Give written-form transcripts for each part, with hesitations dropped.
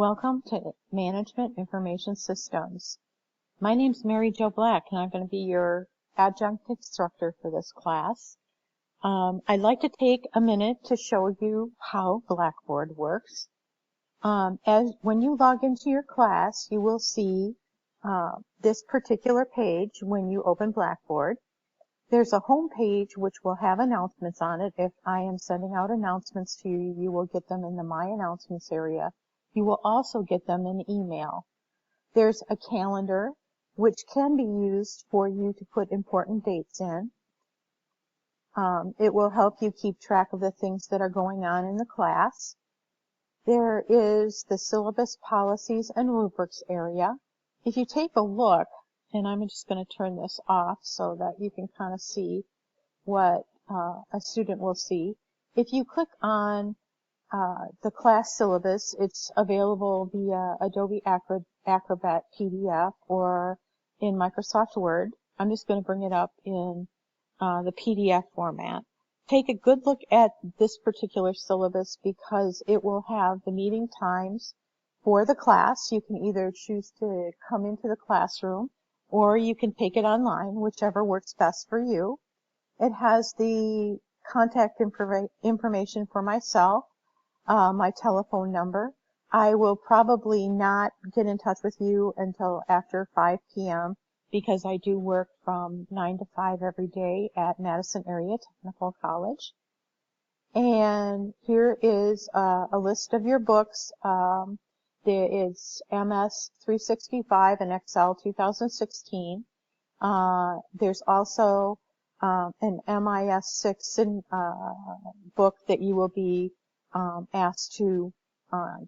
Welcome to Management Information Systems. My name's Mary Jo Black, and I'm going to be your adjunct instructor for this class. I'd like to take a minute to show you how Blackboard works. When you log into your class, you will see this particular page when you open Blackboard. There's a home page which will have announcements on it. If I am sending out announcements to you, you will get them in the My Announcements area. You will also get them in email. There's a calendar which can be used for you to put important dates in. It will help you keep track of the things that are going on in the class. There is the syllabus policies and rubrics area. If you take a look, and I'm just going to turn this off so that you can kind of see what a student will see. If you click on the class syllabus, it's available via Adobe Acrobat PDF or in Microsoft Word. I'm just going to bring it up in the PDF format. Take a good look at this particular syllabus because it will have the meeting times for the class. You can either choose to come into the classroom or you can take it online, whichever works best for you. It has the contact information for myself, my telephone number. I will probably not get in touch with you until after 5 p.m. because I do work from 9 to 5 every day at Madison Area Technical College. And here is a list of your books. There is MS 365 and Excel 2016. There's also an MIS 6 book that you will be asked to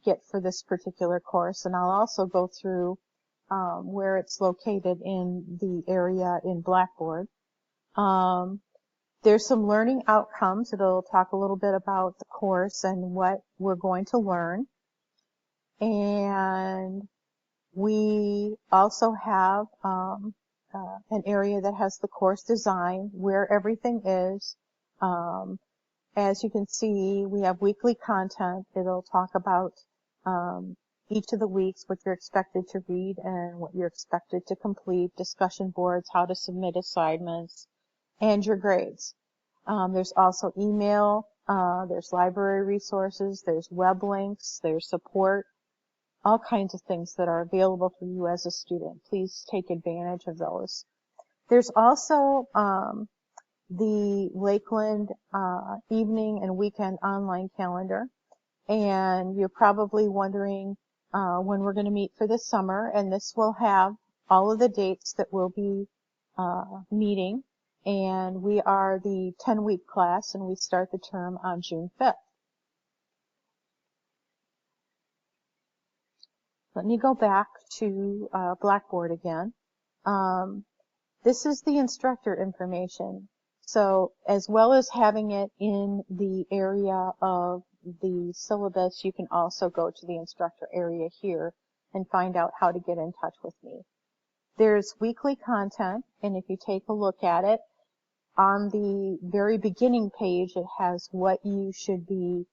get for this particular course. And I'll also go through where it's located in the area in Blackboard. There's some learning outcomes. It'll talk a little bit about the course and what we're going to learn. And we also have an area that has the course design, where everything is. As you can see, we have weekly content. It'll talk about each of the weeks, what you're expected to read and what you're expected to complete, discussion boards, how to submit assignments, and your grades. There's also email, there's library resources, there's web links, there's support, all kinds of things that are available for you as a student. Please take advantage of those. There's also the Lakeland evening and weekend online calendar. And you're probably wondering when we're going to meet for this summer. And this will have all of the dates that we'll be meeting. And we are the 10-week class, and we start the term on June 5th. Let me go back to Blackboard again. This is the instructor information. So as well as having it in the area of the syllabus, you can also go to the instructor area here and find out how to get in touch with me. There's weekly content, and if you take a look at it, on the very beginning page, it has what you should be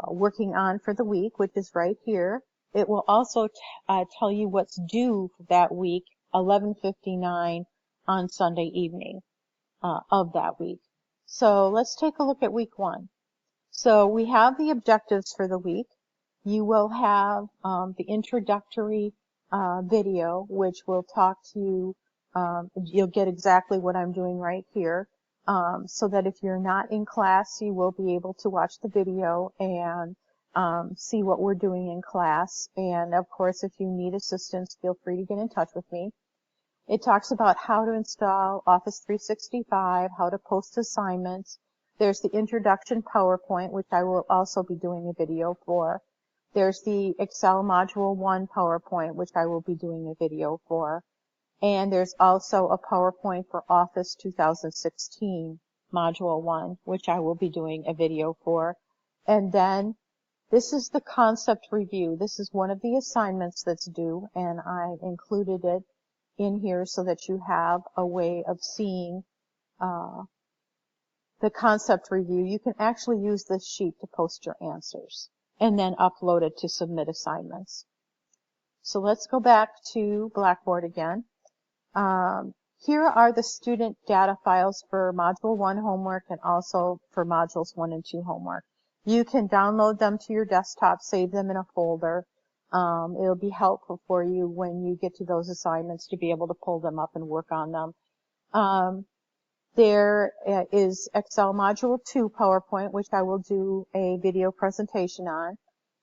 working on for the week, which is right here. It will also tell you what's due that week, 11:59 on Sunday evening of that week. So let's take a look at week 1. So we have the objectives for the week. You will have the introductory video, which will talk to you. You'll get exactly what I'm doing right here, so that if you're not in class, you will be able to watch the video and see what we're doing in class. And of course, if you need assistance, feel free to get in touch with me. It talks about how to install Office 365, how to post assignments. There's the Introduction PowerPoint, which I will also be doing a video for. There's the Excel Module 1 PowerPoint, which I will be doing a video for. And there's also a PowerPoint for Office 2016 Module 1, which I will be doing a video for. And then this is the concept review. This is one of the assignments that's due, and I included it in here so that you have a way of seeing the concept review. You can actually use this sheet to post your answers. and then upload it to submit assignments. So let's go back to Blackboard again. Here are the student data files for Module 1 homework and also for Modules 1 and 2 homework. You can download them to your desktop, save them in a folder. It'll be helpful for you when you get to those assignments to be able to pull them up and work on them. There is Excel Module 2 PowerPoint, which I will do a video presentation on.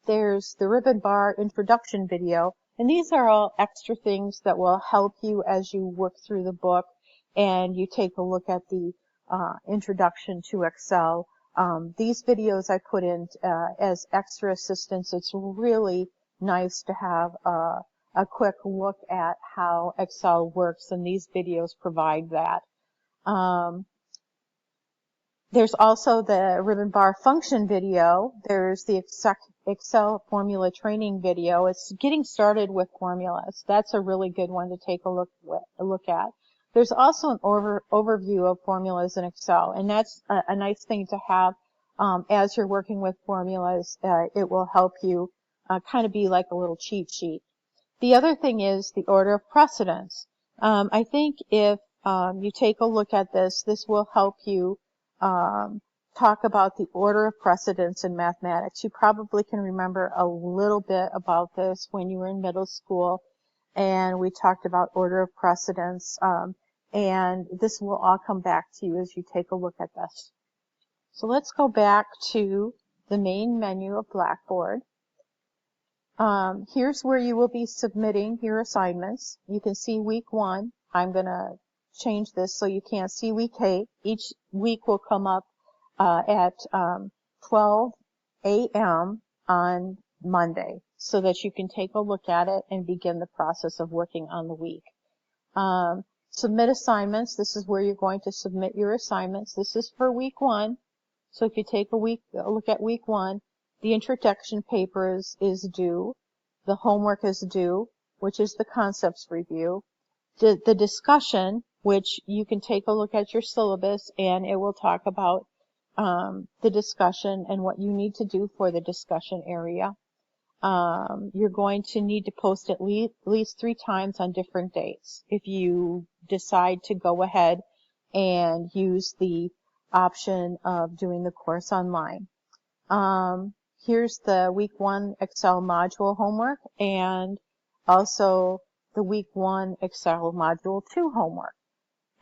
There's the Ribbon Bar Introduction video, and these are all extra things that will help you as you work through the book and you take a look at the Introduction to Excel. These videos I put in as extra assistance. It's really nice to have a quick look at how Excel works, and these videos provide that. There's also the Ribbon Bar Function video. There's the Excel Formula Training video. It's getting started with formulas. That's a really good one to take a look at. There's also an overview of formulas in Excel, and that's a nice thing to have as you're working with formulas. It will help you kind of be like a little cheat sheet. The other thing is the order of precedence. I think if you take a look at this, this will help you talk about the order of precedence in mathematics. You probably can remember a little bit about this when you were in middle school, and we talked about order of precedence, and this will all come back to you as you take a look at this. So let's go back to the main menu of Blackboard. Here's where you will be submitting your assignments. You can see week 1. I'm going to change this so you can't see week 8. Each week will come up at 12 a.m. on Monday so that you can take a look at it and begin the process of working on the week. Submit assignments. This is where you're going to submit your assignments. This is for week 1. So if you take a look at week 1, the introduction paper is due. The homework is due, which is the concepts review. The discussion, which you can take a look at your syllabus, and it will talk about the discussion and what you need to do for the discussion area. You're going to need to post at least 3 times on different dates if you decide to go ahead and use the option of doing the course online. Here's the week 1 Excel module homework and also the week 1 Excel module 2 homework.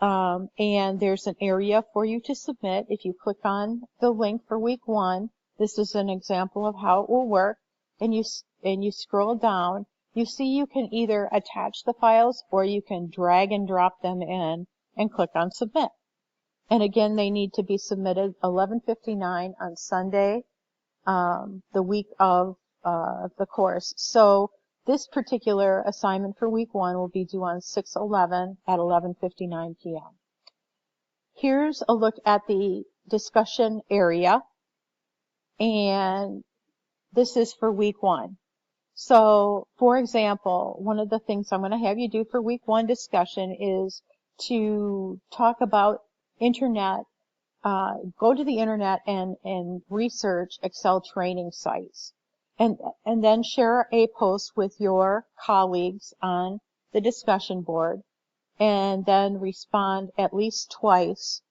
And there's an area for you to submit. If you click on the link for week 1, this is an example of how it will work, and you scroll down, you see you can either attach the files or you can drag and drop them in and click on submit. And again, they need to be submitted 11:59 on Sunday, the week of the course. So this particular assignment for week 1 will be due on 6/11 at 11:59 p.m. Here's a look at the discussion area, and this is for week 1. So, for example, one of the things I'm going to have you do for week 1 discussion is to talk about internet. Go to the internet and research Excel training sites, and then share a post with your colleagues on the discussion board, and then respond at least twice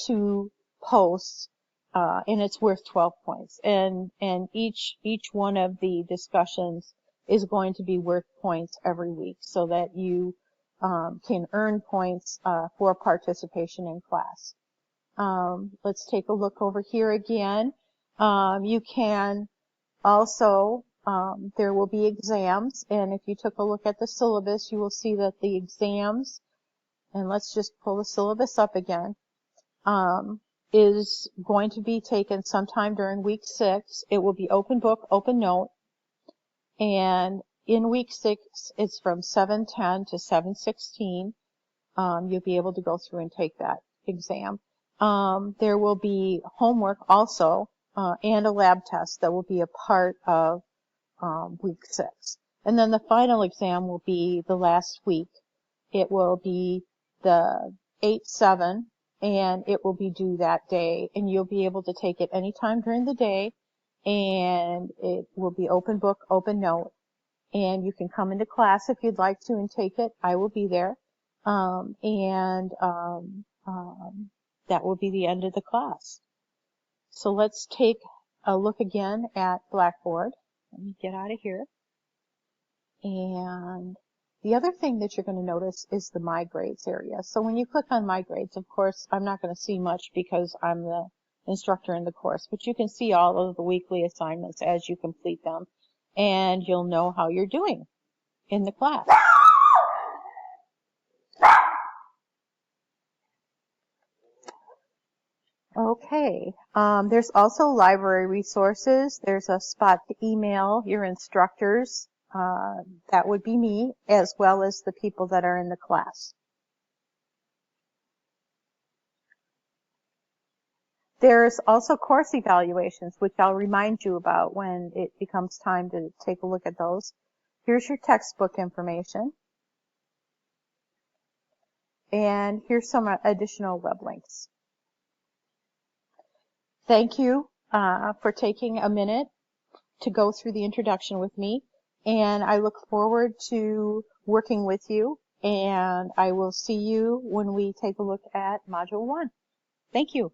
to posts, and it's worth 12 points. And each one of the discussions is going to be worth points every week, so that you can earn points for participation in class. Let's take a look over here again. You can also, there will be exams, and if you took a look at the syllabus, you will see that the exams, and let's just pull the syllabus up again, is going to be taken sometime during week 6. It will be open book, open note, and in week 6, it's from 7:10 to 7:16. You'll be able to go through and take that exam. There will be homework also, and a lab test that will be a part of week 6. And then the final exam will be the last week. It will be the 8/7, and it will be due that day, and you'll be able to take it anytime during the day, and it will be open book, open note, and you can come into class if you'd like to and take it. I will be there, that will be the end of the class. So let's take a look again at Blackboard. Let me get out of here. And the other thing that you're going to notice is the My Grades area. So when you click on My Grades, of course, I'm not going to see much because I'm the instructor in the course, but you can see all of the weekly assignments as you complete them, and you'll know how you're doing in the class. Okay, there's also library resources. There's a spot to email your instructors. That would be me, as well as the people that are in the class. There's also course evaluations, which I'll remind you about when it becomes time to take a look at those. Here's your textbook information. And here's some additional web links. Thank you for taking a minute to go through the introduction with me. And I look forward to working with you. And I will see you when we take a look at Module 1. Thank you.